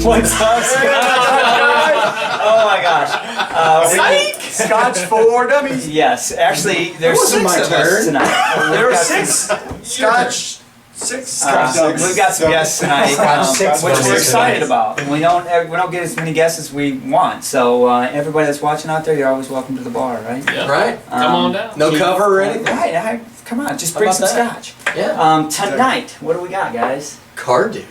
What's up, Oh my gosh. Scotch for Dummies. Yes, actually, there's Wasn't 6 my of us turn. tonight. There were We've got 6 Scotch. 6 Scotch some- we've got some guests tonight, Six which we're versus excited six. about. We don't get as many guests as we want. So everybody that's watching out there, you're always welcome to the bar, right? Yeah. Right? Come on down. No cover or anything? Right, come on, just How bring about some that? scotch. Yeah. Tonight, what do we got, guys? Cardhu.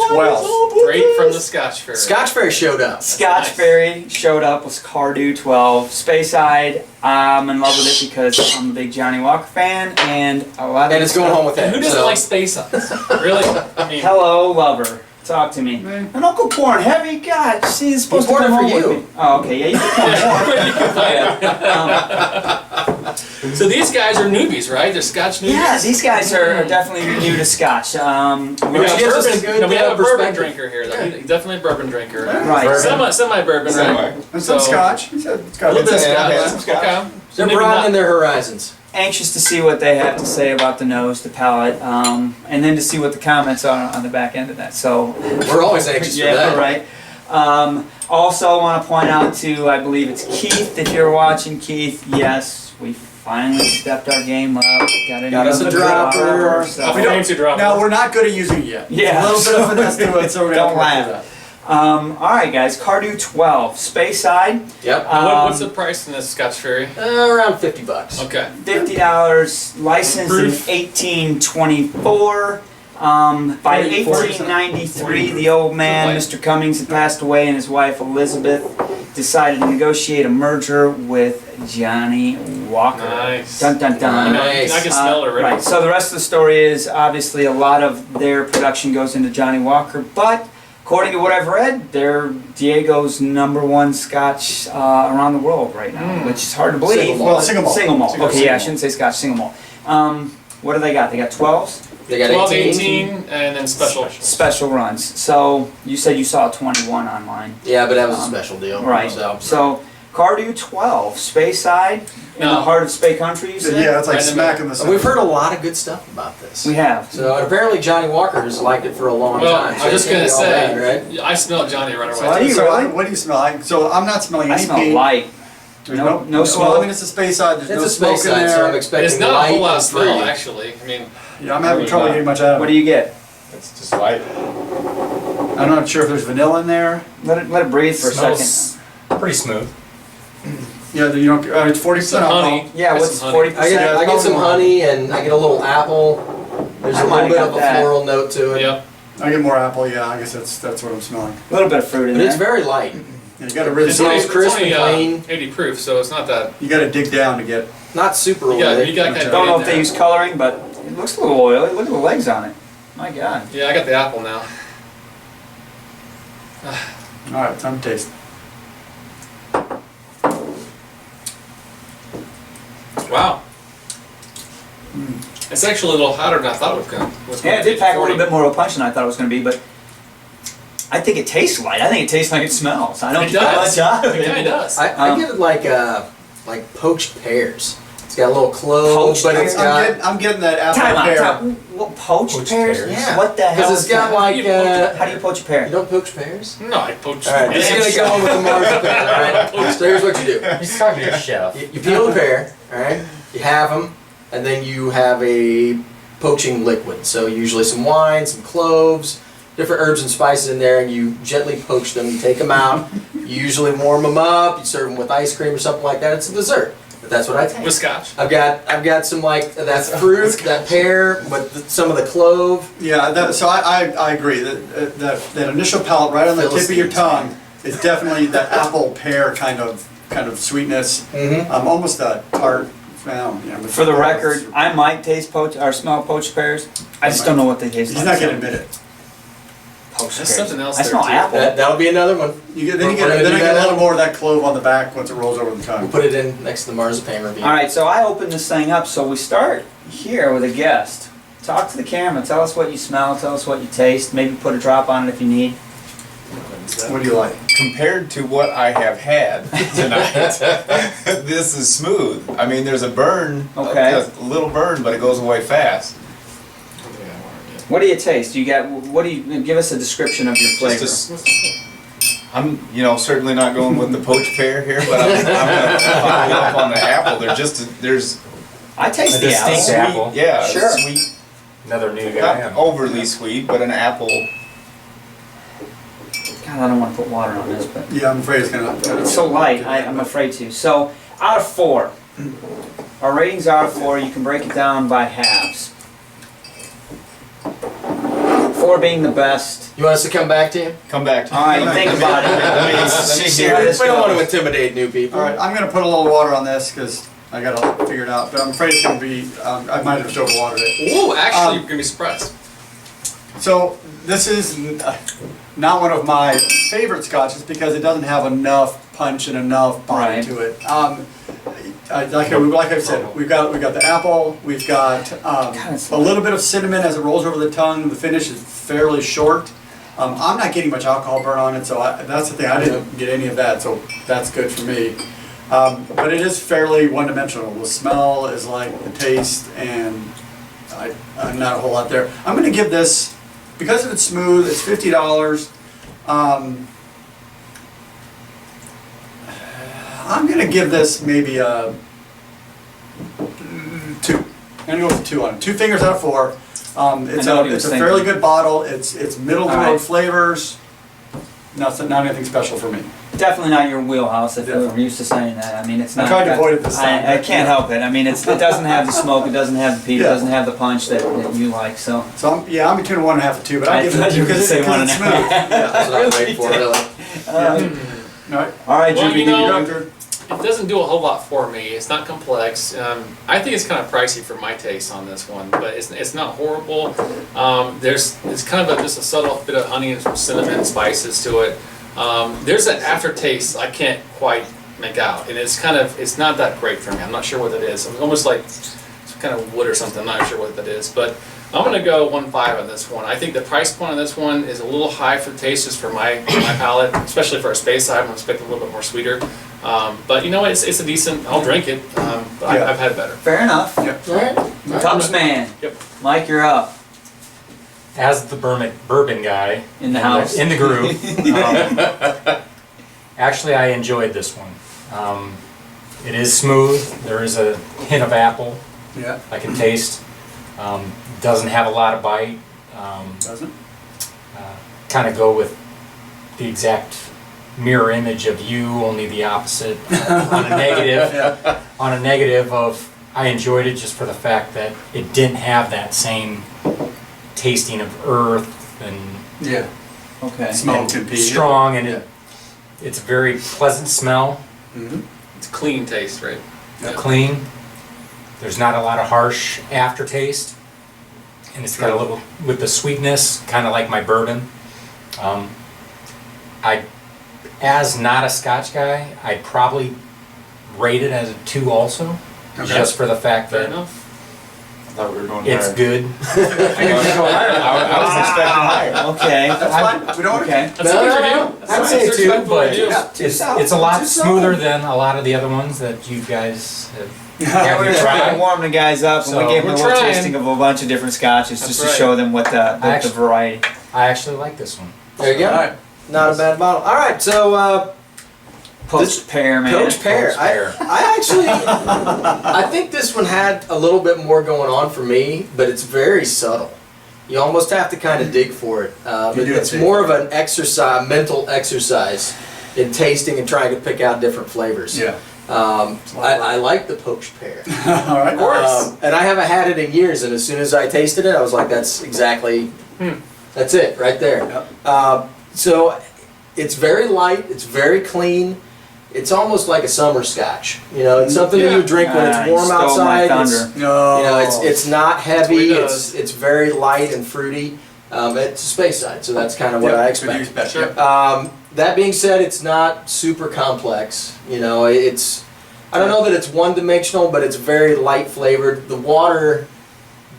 12. Straight from the Scotch Fair. Scotch Fair showed up. Scotch nice. Fairy showed up with Cardhu 12. Speyside, I'm in love with it because I'm a big Johnny Walker fan, and a lot of And it's going home with And him. who doesn't so. like Speyside? Really? I mean, Hello, lover. Talk to me. Man. And Uncle Porn Heavy, God, she's supposed to poured come it for home with you. me. Oh, okay, yeah, you can come more. you can play it. So these guys are newbies, right? They're Scotch newbies? Yeah, these guys are definitely new to Scotch. We have Which gives us bourbon, a good, no, we have a bourbon perspective. drinker here. Though. He's definitely a bourbon drinker. Right. Semi-bourbon, right? And some Scotch. He said it's got A little bit of Scotch. Yeah, some Scotch. Okay. So They're maybe broadening not- their horizons. Anxious to see what they have to say about the nose, the palate, and then to see what the comments are on the back end of that. So We're always anxious for yeah, that. right. Also, want to point out to, I believe it's Keith. If you're watching, Keith, yes, we finally stepped our game up. Got us a dropper. So. We don't drop No, it. we're not good at using it yet. Yeah. A little bit of finesse to it, so we're Don't gonna have to work laugh. through that. All right, guys. Cardhu 12, Speyside, Yep. What's the price in this Scotch Fairy? Around $50. Okay. $50, licensed in Proof. 1824. By 1893, the old man, Mr. Cummings, had passed away, and his wife Elizabeth decided to negotiate a merger with Johnny Walker. Nice. Dun dun dun. Nice. I can smell it already. Right. So the rest of the story is obviously a lot of their production goes into Johnny Walker, but according to what I've read, they're Diego's #1 Scotch around the world right now, which is hard to believe. Single malt. Well, single malt. Single malt. Single Okay, yeah, I malt. shouldn't say Scotch. Single malt. What do they got? They got 12s, They got 12, 18. 18, and then special. special runs. So you said you saw a 21 online, Yeah, but that was a special deal. right? So. So Cardhu 12, Speyside, in the No. heart of Spey Country. You said. Yeah, it's like Right in the smack in the center. We've heard a lot of good stuff about this. We have. So apparently Johnny Walker's liked it for a long Well, time. I was just So gonna all say, that, right? I smell Johnny right away. So do you So really? what do you smell? So I'm not smelling I any smell paint. light. There's No- no Well, smoke. I mean, it's a Speyside. There's It's no a smoke space in side, so I'm there. expecting It's not a light whole lot of and smell, free. actually. I mean, Yeah, I'm having Really trouble not. getting much out of What it. do you get? It's just light. I'm not sure if there's vanilla in there. Let it breathe for a second. Smells pretty smooth. Yeah, you don't. It's 40% some alcohol. honey. Yeah, Got what's some honey. 40%? I get some honey and I get a little apple. There's I a might little bit have of got a that. floral note to it. Yep. I get more apple. Yeah, I guess that's what I'm smelling. A little bit of fruit in But there. it's very light. Yeah, you got to really. It's smells only, it's crisp only and clean. 80 proof, so it's not that. You got to dig down to get. Not super You got, oily. you got that. Don't know in if they there. use coloring, but it looks a little oily. Look at the legs on it. My God. Yeah, I got the apple now. All right, time to taste. Wow. It's actually a little hotter than I thought it was going to. Yeah, it did pack a little bit more of a punch than I thought it was going to be, but I think it tastes light. I think it tastes like it smells. I don't It get does. much out of It kind of it. does. I get it like poached pears. It's got a little clove, Poached but it's pears? got I'm getting that apple Time out, pear. time. What, poached Poached pears? pears. Yeah. What the hell because is it's got that? like How do you poach a pear? you don't poach pears. No, I poached. All right, this is gonna go with the marzipan. All right, so here's what you do. He's talking to your chef. You peel the pear, all right? You have them, and then you have a poaching liquid. So usually some wine, some cloves, different herbs and spices in there, and you gently poach them. You take them out. You usually warm them up. You serve them with ice cream or something like that. It's a dessert. But that's what I take. With scotch. I've got some like that fruit, that pear, with some of the clove. Yeah, so I agree that initial palate right on the tip of your Philistines, tongue is definitely that apple pear kind of sweetness. Mm-hmm. Almost a tart. Well, yeah, but For the record, I might taste poached or smell poached pears. I just don't know what they taste he's like. not going to admit it. Poached There's pears. something else I there, smell too. apple. That'll be another one. You get, then We're gonna I do get a that. little more of that clove on the back once it rolls over the We'll tongue. put it in next to the marzipan review. All right, so I opened this thing up. So we start here with a guest. Talk to the camera. Tell us what you smell. Tell us what you taste. Maybe put a drop on it if you need. What do you like? Compared to what I have had tonight, this is smooth. I mean, there's a burn, Okay. a little burn, but it goes away fast. What do you taste? You got? What do you give us a description of your flavor? I'm, certainly not going with the poached pear here, but I'm gonna follow up on the apple. There's I taste A the apple. distinct apple. yeah, Sure. sweet, Another new guy. not overly sweet, but an apple. God, I don't want to put water on this, but Yeah, I'm afraid it's gonna. it's so light. I'm afraid to. So out of 4, our ratings are out of 4. You can break it down by halves. 4 being the best. You want us to come back to you? Come back to All right, think about it. Let me See hear how We this don't want to goes. intimidate new people. All right, I'm gonna put a little water on this because I gotta figure it out. But I'm afraid it's gonna be. I might have just overwatered it. Ooh, actually, you're gonna be surprised. So this is not one of my favorite scotches because it doesn't have enough punch and enough body Right. to it. Like I said, we've got the apple, we've got it's a little bit of cinnamon as it rolls over the tongue. The finish is fairly short. I'm not getting much alcohol burn on it, so that's the thing. I didn't get any of that, so that's good for me. But it is fairly one-dimensional. The smell is like the taste, and not a whole lot there. I'm going to give this, because it's smooth, it's $50. I'm going to give this maybe a 2. I'm going to go with a 2 on it. 2 fingers out of 4. It's I know what he a was fairly thinking. good bottle. It's middle of the All road right. flavors. Not anything special for me. Definitely not your wheelhouse. If Definitely. we're used to saying that, I mean, it's I not. tried to avoid it this time. I can't help it. I mean, it doesn't have the smoke. It doesn't have the peat. It Yeah. doesn't have the punch that you like. So. So I'm between 1.5 and 2, but I I'll give it a thought 2 you were because gonna say it's smooth. 1.5. Yeah. That's what I was waiting for, really. All right. All right, Well, Jimmy. you know- Doctor. It doesn't do a whole lot for me. It's not complex. I think it's kind of pricey for my taste on this one, but it's not horrible. It's kind of just a subtle bit of honey and some cinnamon and spices to it. There's an aftertaste I can't quite make out, and it's not that great for me. I'm not sure what that is. It's almost like some kind of wood or something. I'm not sure what that is, but I'm gonna go 1.5 on this one. I think the price point on this one is a little high for the taste, just for my palate, especially for a Speyside. I'm expecting a little bit more sweeter. But you know what? It's a decent. I'll drink it. But Yeah. I've had better. Fair enough. Yeah. All right. Tubbs man. Yep. Mike, you're up As the bourbon guy in the house. in the group, actually I enjoyed this one. It is smooth. There is a hint of apple Yeah. I can taste. Doesn't have a lot of bite. Doesn't? Kind of go with the exact mirror image of you, only the opposite. On a negative. Yeah. On a negative of, I enjoyed it just for the fact that it didn't have that same tasting of earth and Yeah. Okay. Smoke and peat. strong, and it's a very pleasant smell, Mm-hmm. It's clean taste, right? clean. There's not a lot of harsh aftertaste, and it's got a little with the sweetness, kind of like my bourbon. As not a Scotch guy, I'd probably rate it as a 2 also, Okay. just for the fact Fair that enough. I thought we were going it's higher. good. I was expecting higher. Okay. That's fine. We don't want to. Okay. That's a good review. I'd That's say a 2, respectable but review. Yeah. it's a lot smoother than a lot of the other ones that you guys have. Yeah, we were trying to warm the guys up, and we So- gave them a We're little trying. tasting of a bunch of different scotches just That's to right. show them what the Actually- variety. I actually like this one. There you go. All right. Not a bad bottle. All right, so Poached pear, man. Coach Pear. Poached pear. I actually, I think this one had a little bit more going on for me, but it's very subtle. You almost have to kind of dig for it. You do It's dig more for of an exercise, mental exercise in tasting and trying to pick out different flavors. Yeah. I like the poached pear. All right. And I haven't had it in years, and as soon as I tasted it, I was like, that's exactly, that's it, right there. Yep. So it's very light, it's very clean. It's almost like a summer scotch. You know, it's something that you drink when Ah, it's you warm stole my outside. It's, thunder. No. you know, it's not heavy. what he It's very light and fruity. It's a Speyside, so that's kind of what Yep, I what expect. you expect. Sure. Yep. That being said, it's not super complex. You know, it's, I don't know that it's one-dimensional, but it's very light flavored. The water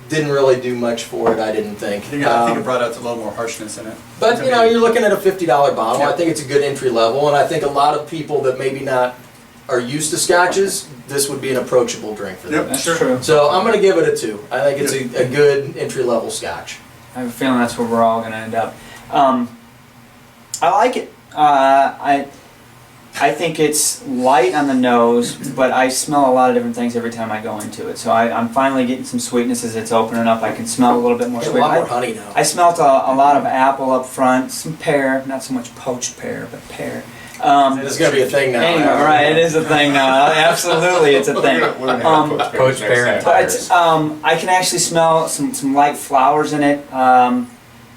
didn't really do much for it, I didn't think. I think it brought out a little more harshness in it. But you know, you're looking at a $50 bottle. Yeah. I think it's a good entry level, and I think a lot of people that maybe not are used to scotches, this would be an approachable drink for them. Yep. That's Sure. true. So I'm going to give it a 2. I think it's a good entry level scotch. I have a feeling that's where we're all going to end up. I like it. I think it's light on the nose, but I smell a lot of different things every time I go into it. So I'm finally getting some sweetness as it's opening up. I can smell a little bit more There's a sweet. lot more honey now. I smelt a lot of apple up front, some pear, not so much poached pear, but pear. This is gonna be a thing now. Anyway, right, it is a thing now. Absolutely, it's a thing. We're gonna have Poached pear and But I can actually smell some light flowers in it.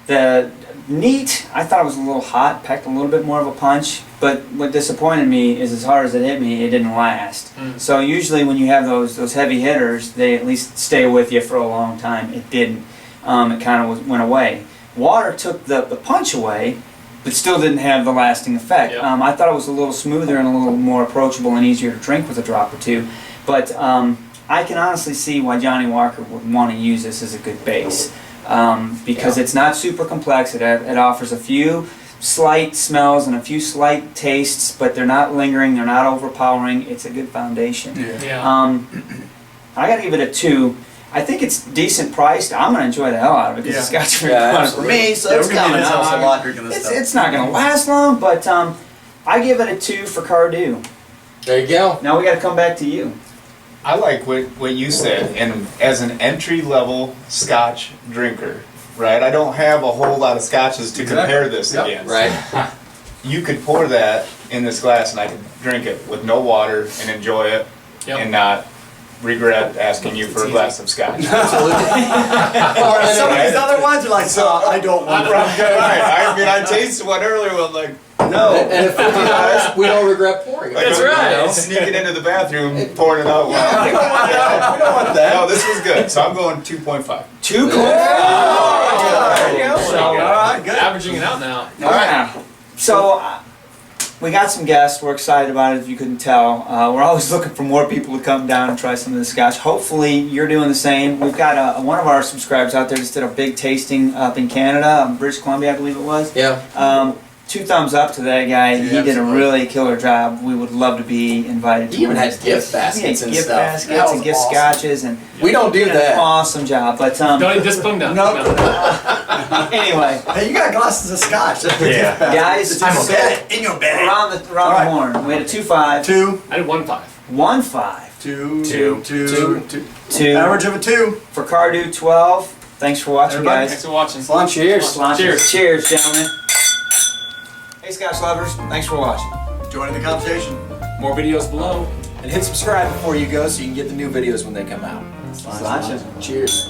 The neat, I thought it was a little hot, packed a little bit more of a punch. But what disappointed me is as hard as it hit me, it didn't last. So usually when you have those heavy hitters, they at least stay with you for a long time. It didn't. It kind of went away. Water took the punch away, but still didn't have the lasting effect. Yep. I thought it was a little smoother and a little more approachable and easier to drink with a drop or two. But I can honestly see why Johnny Walker would want to use this as a good base. Because it's not super complex. It offers a few slight smells and a few slight tastes, but they're not lingering, they're not overpowering. It's a good foundation. Yeah. I gotta give it a 2. I think it's decent priced. I'm gonna enjoy the hell out of it because it's Scotch for me, so it's coming out. a lot drinking this stuff. It's not gonna last long, but I give it a 2 for Cardhu. There you go. Now we gotta come back to you. I like what you said, and as an entry-level Scotch drinker, right? I don't have a whole lot of Scotches to compare this against. Right. You could pour that in this glass, and I could drink it with no water and enjoy it, and not regret asking you for a glass of Scotch. Absolutely. Or some of these other ones are like, I don't want Right. I mean, I tasted one earlier. I'm like, no. And at $50, we don't regret pouring it. That's I'm, right. you know, sneaking into the bathroom, pouring it out. We don't want that. No, this was good. So I'm going 2.5. 2 cool. There you go. There you All go. right, good. Averaging it out now. All right. So we got some guests. We're excited about it. If you couldn't tell, we're always looking for more people to come down and try some of the Scotch. Hopefully, you're doing the same. We've got one of our subscribers out there just did a big tasting up in Canada, British Columbia, I believe it was. Yeah. 2 thumbs up to that guy. He did a absolutely. really killer job. We would love to be invited. He even one of had his gift tasting. baskets He had and gift stuff. baskets That was and gift awesome. scotches and. We don't do Did an that. awesome job, but Don't just put them down. Nope. No. anyway, Hey, you got glasses of Scotch. Yeah. guys, I'm so okay. In your bag. around the All right. horn. We had a 2.5, 2, I did 1.5. 1.5. 2, Two. 2, 2. 2 Average of a 2. for Cardhu, 12. Thanks for watching, Everybody, guys. Thanks for watching. Salon, cheers. Salon. Cheers. Cheers, gentlemen. Hey, Scotch lovers. Thanks for watching. Joining the conversation. More videos below. And hit subscribe before you go so you can get the new videos when they come out. Salon. Cheers.